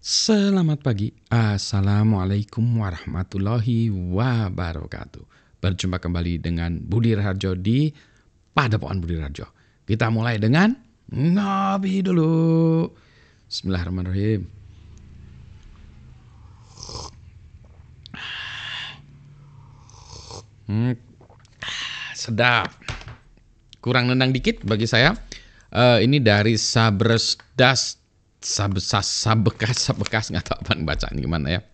Selamat pagi, Assalamualaikum warahmatullahi wabarakatuh. Berjumpa kembali dengan Budi Raharjo di Padepokan Budi Raharjo. Kita mulai dengan ngopi dulu. Bismillahirrahmanirrahim. Sedap. Kurang nendang dikit bagi saya. Ini dari Sabekas nggak tahu apa bacaan gimana ya.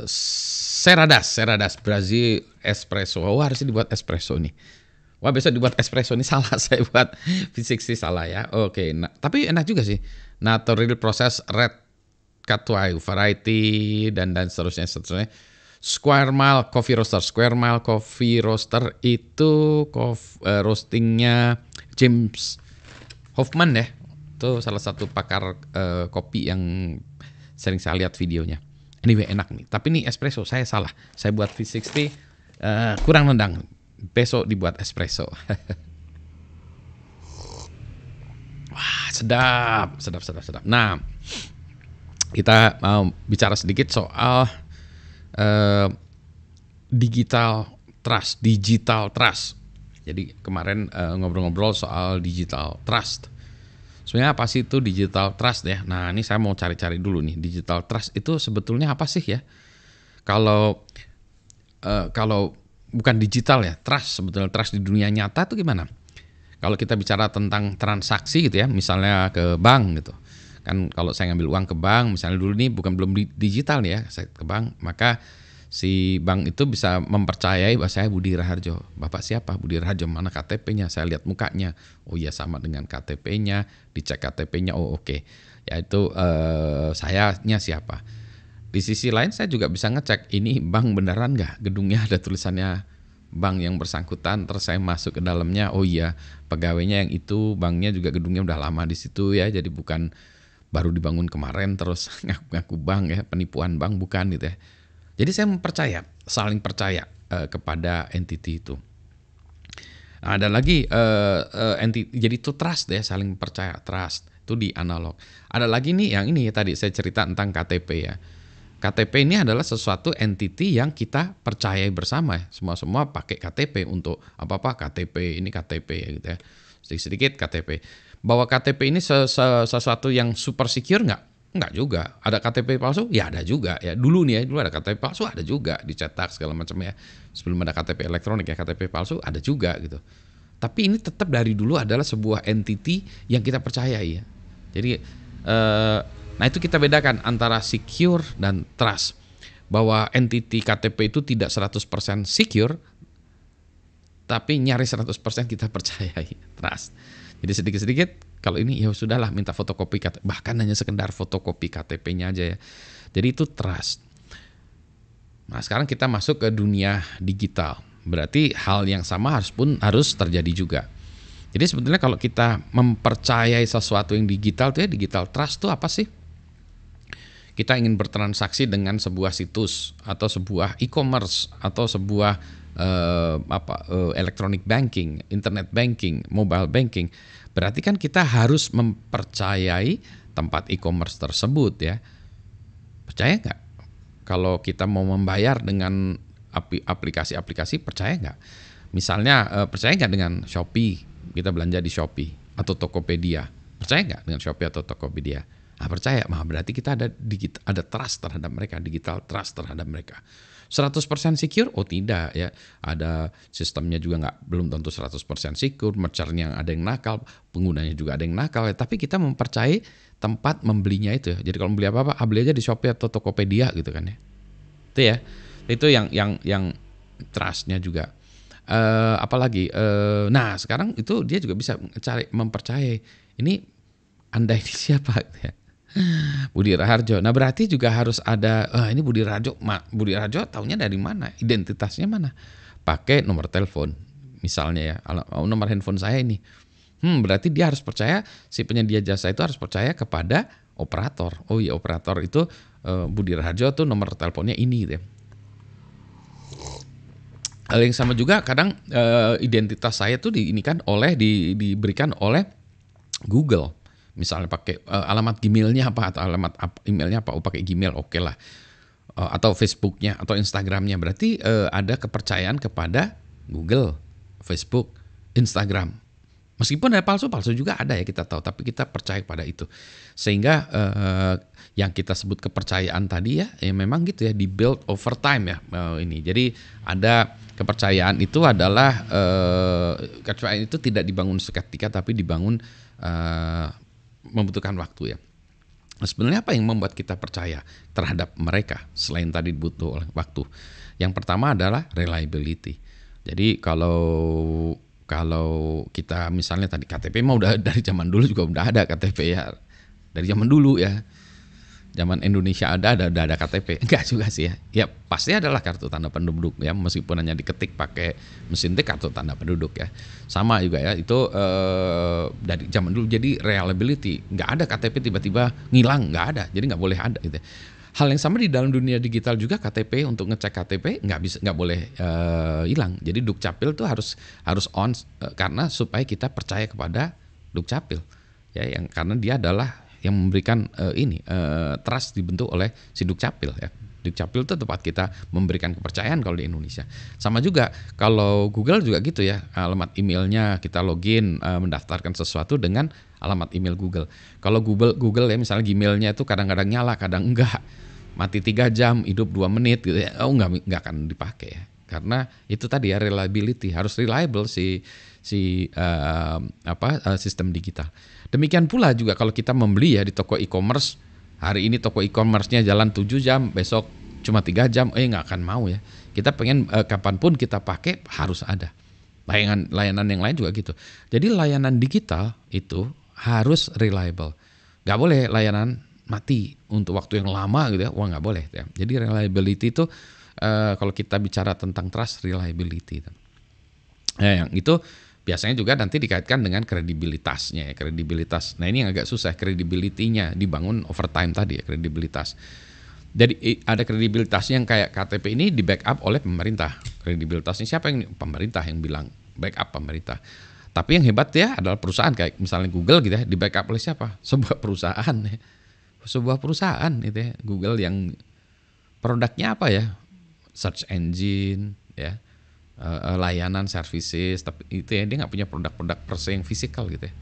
Seradas Brazil espresso. Oh, harusnya dibuat espresso nih. Wah, besok dibuat espresso nih salah, saya buat V60 salah ya. Oke, nah, tapi enak juga sih. Natural process red Katwai variety dan seterusnya. Square Mile Coffee Roaster itu roastingnya James Hoffman ya. Itu salah satu pakar kopi yang sering saya lihat videonya. Anyway, enak nih. Tapi nih espresso saya salah. Saya buat V60 kurang nendang. Besok dibuat espresso. Wah, sedap. Nah, kita mau bicara sedikit soal digital trust. Jadi kemarin ngobrol-ngobrol soal digital trust. Sebenarnya apa sih itu digital trust ya? Nah, ini saya mau cari-cari dulu nih. Digital trust itu sebetulnya apa sih ya? Kalau bukan digital ya, trust, sebetulnya trust di dunia nyata itu gimana? Kalau kita bicara tentang transaksi gitu ya, misalnya ke bank gitu. Kan kalau saya ngambil uang ke bank, misalnya dulu nih belum digital nih ya, saya ke bank, maka si bank itu bisa mempercayai bahwa saya Budi Raharjo. Bapak siapa? Budi Raharjo. Mana KTP-nya? Saya lihat mukanya. Oh iya, sama dengan KTP-nya. Dicek KTP-nya. Oh oke. Ya itu sayanya siapa. Di sisi lain saya juga bisa ngecek ini bank beneran nggak? Gedungnya ada tulisannya bank yang bersangkutan. Terus saya masuk ke dalamnya. Oh iya, pegawainya yang itu, banknya juga gedungnya udah lama di situ ya. Jadi bukan baru dibangun kemarin terus ngaku-ngaku bank ya, penipuan bank, bukan gitu ya. Jadi saya saling percaya kepada entity itu. Nah, ada lagi jadi itu trust deh, saling percaya, trust itu di analog. Ada lagi nih yang ini tadi saya cerita tentang KTP ya. KTP ini adalah sesuatu entity yang kita percayai bersama ya. Semua pakai KTP untuk apa-apa, KTP ini KTP gitu ya. Sedikit-sedikit KTP. Bahwa KTP ini sesuatu yang super secure nggak? Enggak juga. Ada KTP palsu? Ya ada juga. Ya dulu nih ya, dulu ada KTP palsu, ada juga dicetak segala macam ya. Sebelum ada KTP elektronik ya, KTP palsu ada juga gitu. Tapi ini tetap dari dulu adalah sebuah entity yang kita percayai ya. Jadi nah itu kita bedakan antara secure dan trust. Bahwa entity KTP itu tidak 100% secure, tapi nyaris 100% kita percayai, trust. Jadi sedikit-sedikit kalau ini ya sudahlah minta fotokopi bahkan hanya sekedar fotokopi KTP-nya aja ya. Jadi itu trust. Nah, sekarang kita masuk ke dunia digital. Berarti hal yang sama harus terjadi juga. Jadi sebetulnya kalau kita mempercayai sesuatu yang digital itu ya, digital trust itu apa sih? Kita ingin bertransaksi dengan sebuah situs atau sebuah e-commerce atau sebuah electronic banking, internet banking, mobile banking. Berarti kan kita harus mempercayai tempat e-commerce tersebut ya. Percaya nggak? Kalau kita mau membayar dengan aplikasi-aplikasi, percaya nggak? Misalnya percaya nggak dengan Shopee? Kita belanja di Shopee atau Tokopedia. Percaya nggak dengan Shopee atau Tokopedia? Nah, percaya, berarti kita ada trust terhadap mereka, digital trust terhadap mereka. 100% secure? Oh tidak ya. Ada sistemnya juga belum tentu 100% secure, merchant-nya ada yang nakal, penggunanya juga ada yang nakal ya. Tapi kita mempercayai tempat membelinya itu ya. Jadi kalau beli apa-apa, beli aja di Shopee atau Tokopedia gitu kan ya. Itu ya. Itu yang trust-nya juga. Apalagi nah sekarang itu dia juga bisa mempercayai ini Anda ini siapa ya. Budi Raharjo. Nah berarti juga harus ada ini Budi Raharjo. Budi Raharjo taunya dari mana? Identitasnya mana? Pakai nomor telepon misalnya ya. Nomor handphone saya ini. Berarti dia harus percaya, si penyedia jasa itu harus percaya kepada operator. Oh iya, operator itu Budi Raharjo tuh nomor teleponnya ini gitu ya. Hal yang sama juga kadang identitas saya tuh diberikan oleh Google. Misalnya pakai alamat Gmailnya apa atau alamat emailnya apa, pakai Gmail oke lah. Atau Facebooknya atau Instagramnya, berarti ada kepercayaan kepada Google, Facebook, Instagram. Meskipun ada palsu juga ada ya kita tahu, tapi kita percaya pada itu. Sehingga yang kita sebut kepercayaan tadi ya memang gitu ya, di-build over time ya ini. Jadi ada kepercayaan itu adalah kepercayaan itu tidak dibangun seketika, tapi dibangun membutuhkan waktu ya. Nah, sebenarnya apa yang membuat kita percaya terhadap mereka selain tadi butuh waktu? Yang pertama adalah reliability. Jadi kalau kita misalnya tadi KTP mah udah dari zaman dulu juga udah ada KTP ya. Dari zaman dulu ya. Zaman Indonesia udah ada KTP. Enggak juga sih ya. Ya pasti adalah kartu tanda penduduk ya, meskipun hanya diketik pakai mesin tik kartu tanda penduduk ya. Sama juga ya, itu dari zaman dulu. Jadi reliability, enggak ada KTP tiba-tiba ngilang, enggak ada. Jadi enggak boleh ada gitu. Hal yang sama di dalam dunia digital juga, KTP, untuk ngecek KTP nggak boleh hilang. Jadi Dukcapil tuh harus on karena supaya kita percaya kepada Dukcapil ya, yang karena dia adalah yang memberikan trust dibentuk oleh si Dukcapil ya. Dukcapil itu tempat kita memberikan kepercayaan kalau di Indonesia. Sama juga kalau Google juga gitu ya, alamat emailnya kita login mendaftarkan sesuatu dengan alamat email Google. Kalau Google ya misalnya Gmailnya itu kadang-kadang nyala, kadang enggak. Mati 3 jam, hidup 2 menit gitu ya. Enggak akan dipakai ya. Karena itu tadi ya, reliability, harus reliable sistem digital. Demikian pula juga kalau kita membeli ya di toko e-commerce, hari ini toko e-commerce-nya jalan 7 jam, besok cuma 3 jam, nggak akan mau ya. Kita pengen kapanpun kita pakai harus ada. Layanan yang lain juga gitu. Jadi layanan digital itu harus reliable. Nggak boleh layanan mati untuk waktu yang lama gitu ya, nggak boleh ya. Jadi reliability itu kalau kita bicara tentang trust, reliability. Yang itu biasanya juga nanti dikaitkan dengan kredibilitasnya ya, kredibilitas. Nah ini yang agak susah, kredibilitinya dibangun over time tadi ya, kredibilitas. Jadi ada kredibilitasnya yang kayak KTP ini di backup oleh pemerintah. Kredibilitasnya siapa yang pemerintah yang bilang, backup pemerintah. Tapi yang hebat ya adalah perusahaan kayak misalnya Google gitu ya, di backup oleh siapa? Sebuah perusahaan ya. Sebuah perusahaan itu ya, Google yang produknya apa ya? Search engine ya. Layanan, services, tapi itu ya dia nggak punya produk-produk per se yang fisikal gitu ya.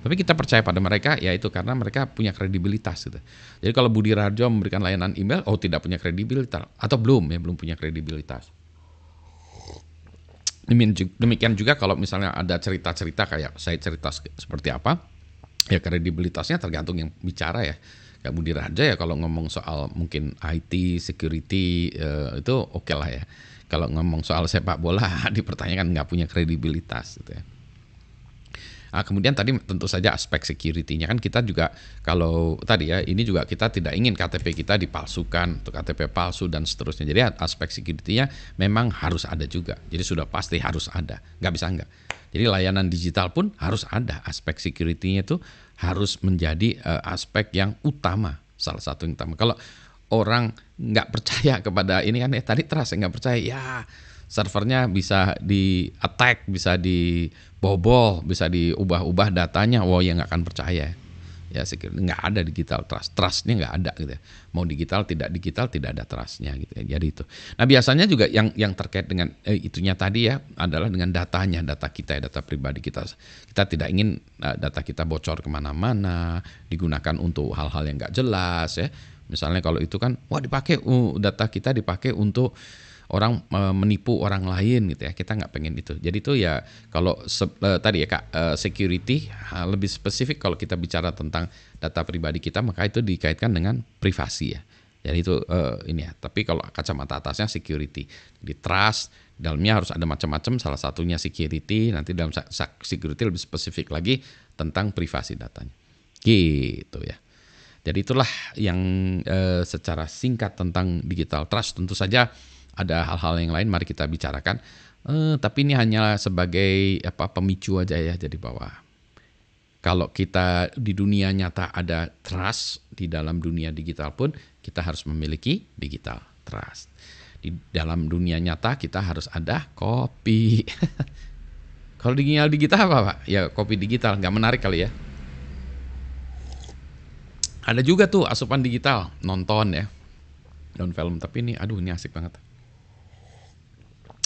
Tapi kita percaya pada mereka ya itu karena mereka punya kredibilitas gitu. Jadi kalau Budi Rajo memberikan layanan email, tidak punya kredibilitas atau belum punya kredibilitas. Demikian juga kalau misalnya ada cerita-cerita kayak saya cerita seperti apa, ya kredibilitasnya tergantung yang bicara ya. Kayak Budi Raja ya kalau ngomong soal mungkin IT, security itu oke lah ya. Kalau ngomong soal sepak bola dipertanyakan nggak punya kredibilitas gitu ya. Nah, kemudian tadi tentu saja aspek security-nya kan kita juga kalau tadi ya ini juga kita tidak ingin KTP kita dipalsukan atau KTP palsu dan seterusnya. Jadi aspek security-nya memang harus ada juga. Jadi sudah pasti harus ada, nggak bisa enggak. Jadi layanan digital pun harus ada, aspek security-nya itu harus menjadi aspek yang utama, salah satu yang utama. Kalau orang nggak percaya kepada ini kan tadi trust, nggak percaya ya servernya bisa di attack, bisa dibobol, bisa diubah-ubah datanya, ya nggak akan percaya ya. Nggak ada digital trustnya nggak ada gitu ya. Mau digital tidak ada trustnya gitu ya. Jadi itu. Nah biasanya juga yang terkait dengan itunya tadi ya adalah dengan datanya, data kita ya, data pribadi kita. Kita tidak ingin data kita bocor kemana-mana, digunakan untuk hal-hal yang nggak jelas ya. Misalnya kalau itu kan, data kita dipakai untuk orang menipu orang lain gitu ya, kita nggak pengen itu. Jadi itu ya kalau tadi ya Kak, security lebih spesifik kalau kita bicara tentang data pribadi kita, maka itu dikaitkan dengan privasi ya. Jadi itu ini ya. Tapi kalau kacamata atasnya security, di trust dalamnya harus ada macam-macam. Salah satunya security. Nanti dalam security lebih spesifik lagi tentang privasi datanya. Gitu ya. Jadi itulah yang secara singkat tentang digital trust. Tentu saja ada hal-hal yang lain mari kita bicarakan. Tapi ini hanya sebagai pemicu aja ya. Jadi bahwa kalau kita di dunia nyata ada trust, di dalam dunia digital pun kita harus memiliki digital trust. Di dalam dunia nyata kita harus ada kopi. Kalau di dunia digital apa Pak? Ya kopi digital, nggak menarik kali ya. Ada juga tuh asupan digital, nonton ya, nonton film. Tapi ini, aduh ini asik banget.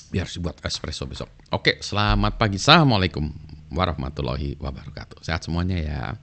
Biar harus buat espresso besok. Oke, selamat pagi. Assalamualaikum warahmatullahi wabarakatuh. Sehat semuanya ya.